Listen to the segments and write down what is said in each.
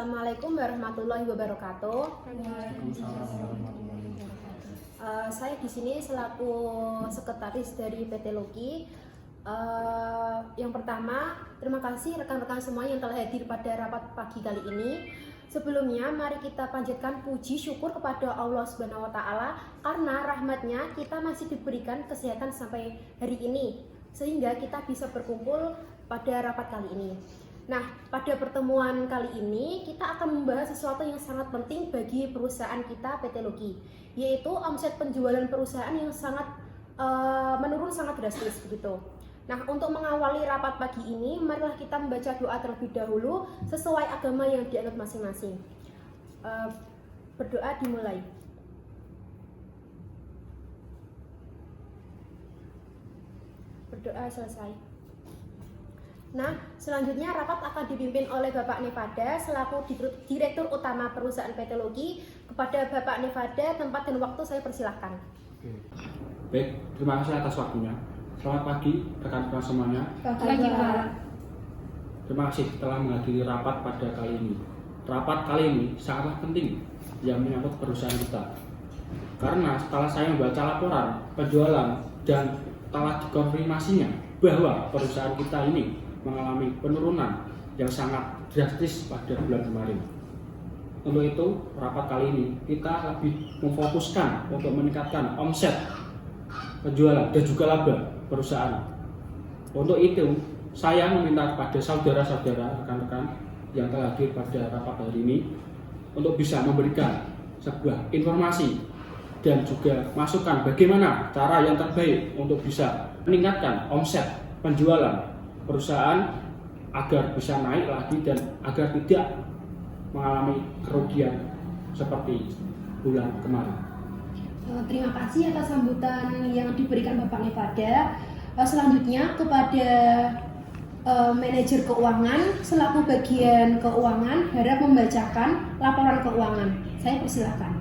Assalamualaikum warahmatullahi wabarakatuh. Saya di sini selaku sekretaris dari PT Loki. Yang pertama, terima kasih rekan-rekan semua yang telah hadir pada rapat pagi kali ini. Sebelumnya, mari kita panjatkan puji syukur kepada Allah Subhanahu wa Ta'ala karena rahmatnya kita masih diberikan kesehatan sampai hari ini, sehingga kita bisa berkumpul pada rapat kali ini. Nah, pada pertemuan kali ini kita akan membahas sesuatu yang sangat penting bagi perusahaan kita PT Loki, yaitu omset penjualan perusahaan yang sangat menurun sangat drastis begitu. Nah, untuk mengawali rapat pagi ini, marilah kita membaca doa terlebih dahulu sesuai agama yang dianut masing-masing. Berdoa dimulai. Berdoa selesai. Nah, selanjutnya rapat akan dipimpin oleh Bapak Nevada selaku Direktur Utama Perusahaan PT Loki. Kepada Bapak Nevada, tempat dan waktu saya persilahkan. Baik, terima kasih atas waktunya. Selamat pagi rekan-rekan semuanya. Pagi, Pak. Terima kasih telah menghadiri rapat pada kali ini. Rapat kali ini sangatlah penting yang menyangkut perusahaan kita. Karena setelah saya membaca laporan penjualan dan telah dikonfirmasinya bahwa perusahaan kita ini mengalami penurunan yang sangat drastis pada bulan kemarin. Untuk itu, rapat kali ini kita lebih memfokuskan untuk meningkatkan omset penjualan dan juga laba perusahaan. Untuk itu, saya meminta kepada saudara-saudara rekan-rekan yang telah hadir pada rapat hari ini untuk bisa memberikan sebuah informasi dan juga masukan bagaimana cara yang terbaik untuk bisa meningkatkan omset penjualan perusahaan agar bisa naik lagi dan agar tidak mengalami kerugian seperti bulan kemarin. Terima kasih atas sambutan yang diberikan Bapak Nevada. Selanjutnya kepada manajer keuangan selaku bagian keuangan harap membacakan laporan keuangan. Saya persilahkan.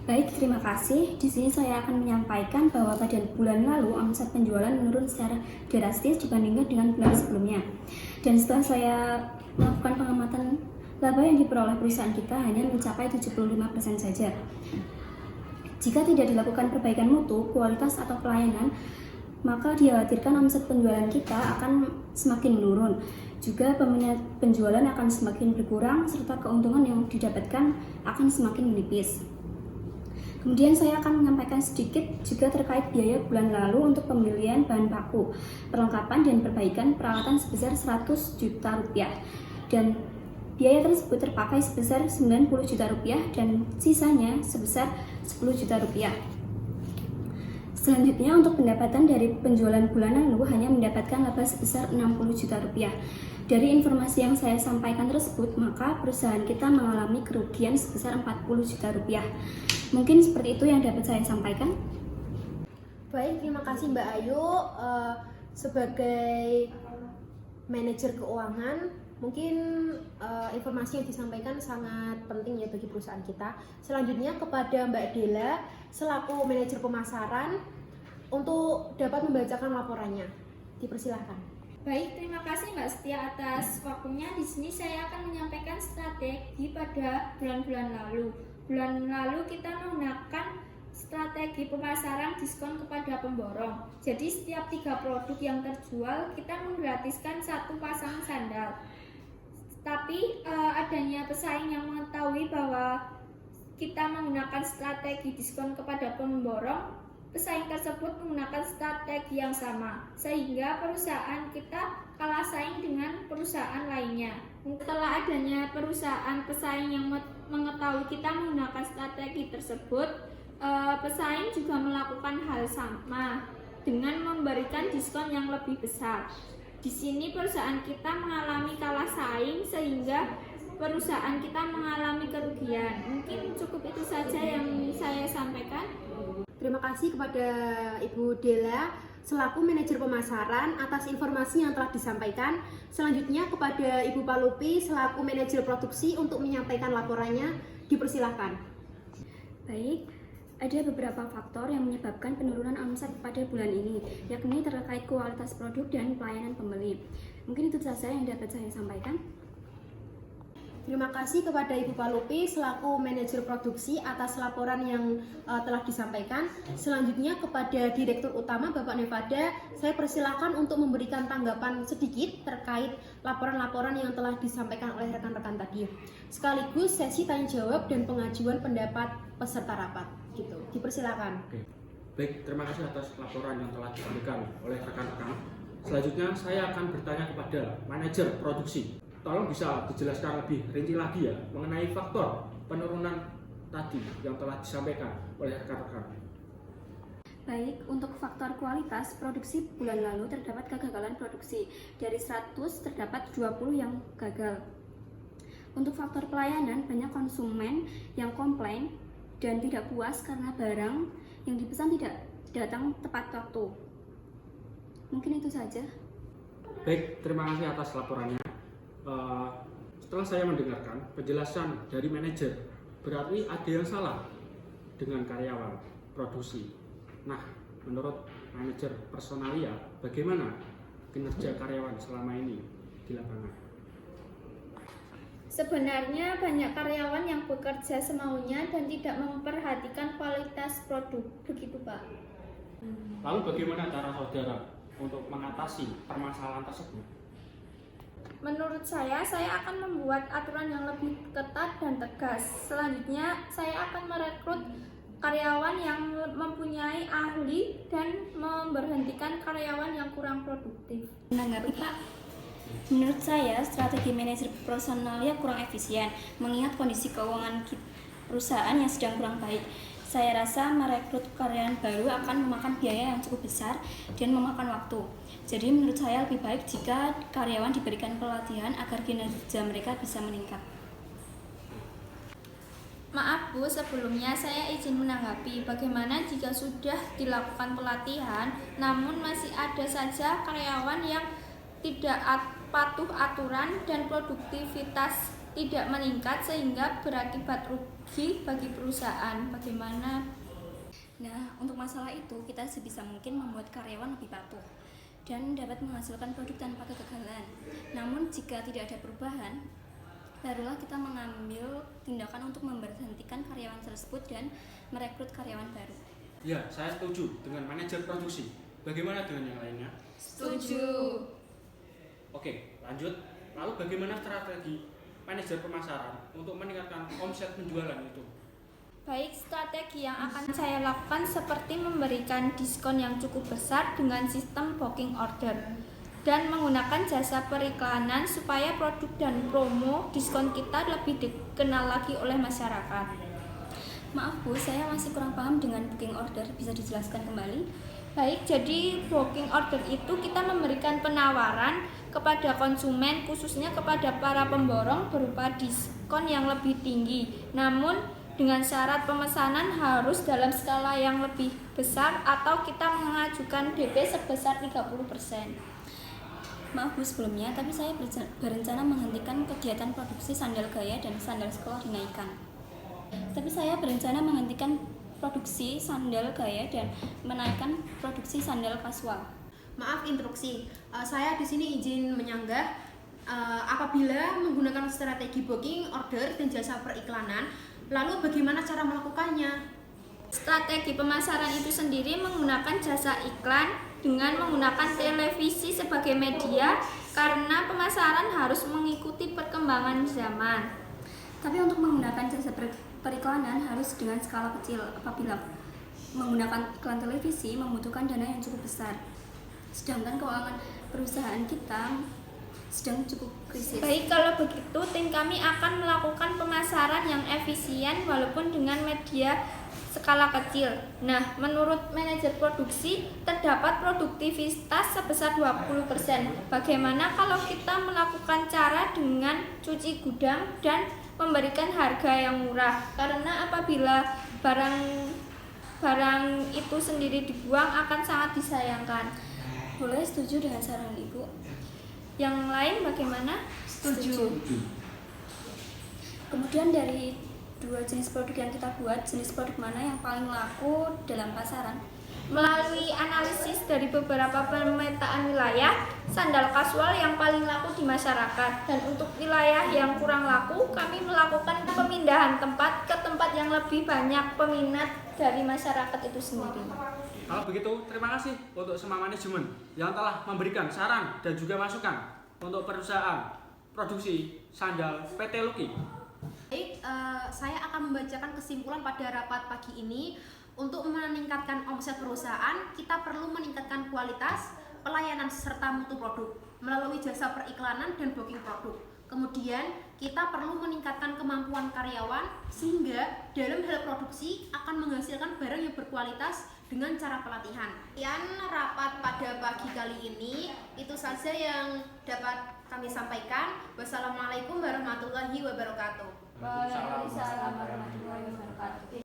Baik, terima kasih. Di sini saya akan menyampaikan bahwa pada bulan lalu omset penjualan menurun secara drastis dibandingkan dengan bulan sebelumnya. Dan setelah saya melakukan pengamatan, laba yang diperoleh perusahaan kita hanya mencapai 75% saja. Jika tidak dilakukan perbaikan mutu, kualitas atau pelayanan, maka dikhawatirkan omset penjualan kita akan semakin menurun. Juga peminat penjualan akan semakin berkurang serta keuntungan yang didapatkan akan semakin menipis. Kemudian saya akan menyampaikan sedikit juga terkait biaya bulan lalu untuk pembelian bahan baku, perlengkapan dan perbaikan peralatan sebesar 100 juta rupiah. Dan biaya tersebut terpakai sebesar 90 juta rupiah dan sisanya sebesar 10 juta rupiah. Selanjutnya untuk pendapatan dari penjualan bulan lalu hanya mendapatkan laba sebesar 60 juta rupiah. Dari informasi yang saya sampaikan tersebut, maka perusahaan kita mengalami kerugian sebesar 40 juta rupiah. Mungkin seperti itu yang dapat saya sampaikan. Baik, terima kasih Mbak Ayu. Sebagai manajer keuangan, mungkin informasi yang disampaikan sangat penting ya bagi perusahaan kita. Selanjutnya kepada Mbak Dela selaku manajer pemasaran untuk dapat membacakan laporannya. Dipersilahkan. Baik, terima kasih Mbak Setia atas waktunya. Di sini saya akan menyampaikan strategi pada bulan-bulan lalu. Bulan lalu kita menggunakan strategi pemasaran diskon kepada pemborong. Jadi setiap 3 produk yang terjual kita menggratiskan 1 pasang sandal. Tapi adanya pesaing yang mengetahui bahwa kita menggunakan strategi diskon kepada pemborong, pesaing tersebut menggunakan strategi yang sama, sehingga perusahaan kita kalah saing dengan perusahaan lainnya. Setelah adanya perusahaan pesaing yang mengetahui kita menggunakan strategi tersebut, pesaing juga melakukan hal sama dengan memberikan diskon yang lebih besar. Di sini perusahaan kita mengalami kalah saing sehingga perusahaan kita mengalami kerugian. Mungkin cukup itu saja yang saya sampaikan. Terima kasih kepada Ibu Dela selaku manajer pemasaran atas informasi yang telah disampaikan. Selanjutnya kepada Ibu Palupi selaku manajer produksi untuk menyampaikan laporannya. Dipersilahkan. Baik, ada beberapa faktor yang menyebabkan penurunan omset pada bulan ini, yakni terkait kualitas produk dan pelayanan pembeli. Mungkin itu saja yang dapat saya sampaikan. Terima kasih kepada Ibu Palupi selaku manajer produksi atas laporan yang telah disampaikan. Selanjutnya kepada Direktur Utama Bapak Nevada, saya persilahkan untuk memberikan tanggapan sedikit terkait laporan-laporan yang telah disampaikan oleh rekan-rekan tadi. Sekaligus sesi tanya jawab dan pengajuan pendapat peserta rapat. Gitu. Dipersilakan. Oke. Baik, terima kasih atas laporan yang telah disampaikan oleh rekan-rekan. Selanjutnya saya akan bertanya kepada manajer produksi. Tolong bisa dijelaskan lebih rinci lagi ya mengenai faktor penurunan tadi yang telah disampaikan oleh rekan-rekan. Baik, untuk faktor kualitas produksi bulan lalu terdapat kegagalan produksi. Dari 100 terdapat 20 yang gagal. Untuk faktor pelayanan, banyak konsumen yang komplain dan tidak puas karena barang yang dipesan tidak datang tepat waktu. Mungkin itu saja. Baik, terima kasih atas laporannya. Setelah saya mendengarkan penjelasan dari manajer, berarti ada yang salah dengan karyawan produksi. Nah, menurut manajer personalia, bagaimana kinerja karyawan selama ini di lapangan? Sebenarnya banyak karyawan yang bekerja semaunya dan tidak memperhatikan kualitas produk. Begitu, Pak. Lalu bagaimana cara saudara untuk mengatasi permasalahan tersebut? Menurut saya akan membuat aturan yang lebih ketat dan tegas. Selanjutnya, saya akan merekrut karyawan yang mempunyai ahli dan memberhentikan karyawan yang kurang produktif. Menanggapi Pak, menurut saya strategi manajer personalia kurang efisien mengingat kondisi keuangan perusahaan yang sedang kurang baik. Saya rasa merekrut karyawan baru akan memakan biaya yang cukup besar dan memakan waktu. Jadi menurut saya lebih baik jika karyawan diberikan pelatihan agar kinerja mereka bisa meningkat. Maaf Bu, sebelumnya saya izin menanggapi bagaimana jika sudah dilakukan pelatihan namun masih ada saja karyawan yang tidak patuh aturan dan produktivitas tidak meningkat sehingga berakibat rugi bagi perusahaan. Bagaimana? Nah, untuk masalah itu kita sebisa mungkin membuat karyawan lebih patuh dan dapat menghasilkan produk tanpa kegagalan. Namun jika tidak ada perubahan, barulah kita mengambil tindakan untuk memberhentikan karyawan tersebut dan merekrut karyawan baru. Ya, saya setuju dengan manajer produksi. Bagaimana dengan yang lainnya? Setuju. Oke, lanjut. Lalu bagaimana strategi manajer pemasaran untuk meningkatkan omset penjualan itu? Baik, strategi yang akan saya lakukan seperti memberikan diskon yang cukup besar dengan sistem booking order dan menggunakan jasa periklanan supaya produk dan promo diskon kita lebih dikenal lagi oleh masyarakat. Maaf Bu, saya masih kurang paham dengan booking order, bisa dijelaskan kembali? Baik, jadi booking order itu kita memberikan penawaran kepada konsumen khususnya kepada para pemborong berupa diskon yang lebih tinggi. Namun dengan syarat pemesanan harus dalam skala yang lebih besar atau kita mengajukan DP sebesar 30%. Maaf Bu sebelumnya, tapi saya berencana menghentikan kegiatan produksi sandal gaya dan sandal sekolah dinaikkan. Tapi saya berencana menghentikan produksi sandal gaya dan menaikkan produksi sandal kasual. Maaf interupsi, saya di sini izin menyanggah. Apabila menggunakan strategi booking order dan jasa periklanan, lalu bagaimana cara melakukannya? Strategi pemasaran itu sendiri menggunakan jasa iklan dengan menggunakan televisi sebagai media karena pemasaran harus mengikuti perkembangan zaman. Tapi untuk menggunakan jasa periklanan harus dengan skala kecil. Apabila menggunakan iklan televisi membutuhkan dana yang cukup besar. Sedangkan keuangan perusahaan kita sedang cukup krisis. Baik, kalau begitu tim kami akan melakukan pemasaran yang efisien walaupun dengan media skala kecil. Nah, menurut manajer produksi terdapat produktivitas sebesar 20%. Bagaimana kalau kita melakukan cara dengan cuci gudang dan memberikan harga yang murah? Karena apabila barang itu sendiri dibuang akan sangat disayangkan. Boleh, setuju dengan saran Ibu. Yang lain bagaimana? Setuju. Kemudian dari 2 jenis produk yang kita buat, jenis produk mana yang paling laku dalam pasaran? Melalui analisis dari beberapa pemetaan wilayah, sandal kasual yang paling laku di masyarakat. Dan untuk wilayah yang kurang laku, kami melakukan pemindahan tempat ke tempat yang lebih banyak peminat dari masyarakat itu sendiri. Kalau begitu, terima kasih untuk semua manajemen yang telah memberikan saran dan juga masukan untuk perusahaan produksi sandal PT Luki. Baik, saya akan membacakan kesimpulan pada rapat pagi ini. Untuk meningkatkan omset perusahaan, kita perlu meningkatkan kualitas, pelayanan serta mutu produk melalui jasa periklanan dan booking produk. Kemudian, kita perlu meningkatkan kemampuan karyawan sehingga dalam hal produksi akan menghasilkan barang yang berkualitas dengan cara pelatihan. Rapat pada pagi kali ini itu saja yang dapat kami sampaikan. Wassalamualaikum warahmatullahi wabarakatuh. Waalaikumsalam warahmatullahi wabarakatuh.